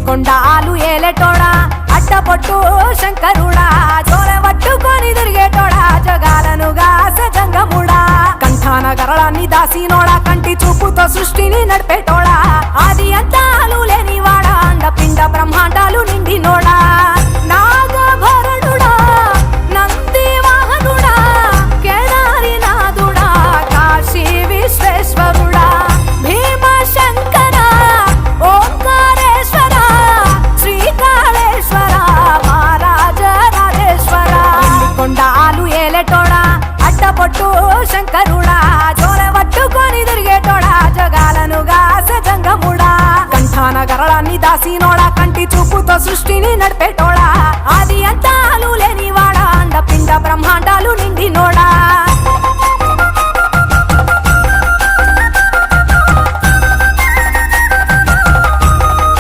కొండాలు ఏలేటోడా అట్టపొట్టు శంకరుడా జోరె పట్టుకొని తిరిగేటోడా జగాలను గాసె జంగముడా కంఠాన గరళాన్ని దాసినోడా కంటి చూపుతో సృష్టిని నడిపేటోడా ఆది అంతాలు లేనివాడా అండపిండ బ్రహ్మాండాలు నిండినోడా నాగభరణుడా నంది వాహనుడా కేదారి నాథుడా కాశీ విశ్వేశ్వరుడా భీమ శంకర ఓంకారేశ్వర శ్రీకాళేశ్వర మహారాజ రాజేశ్వర కొండాలు ఏలేటోడా అడ్డపొట్టు శంకరుడా జోరె పట్టుకొని తిరిగేటోడా జగాలను గాసె జంగముడా కంఠాన గరళాన్ని దాసినోడా కంటి చూపుతో సృష్టిని నడిపేటోడా ఆది అంతాలు లేనివాడా అండపిండ బ్రహ్మాండాలు నిండినోడా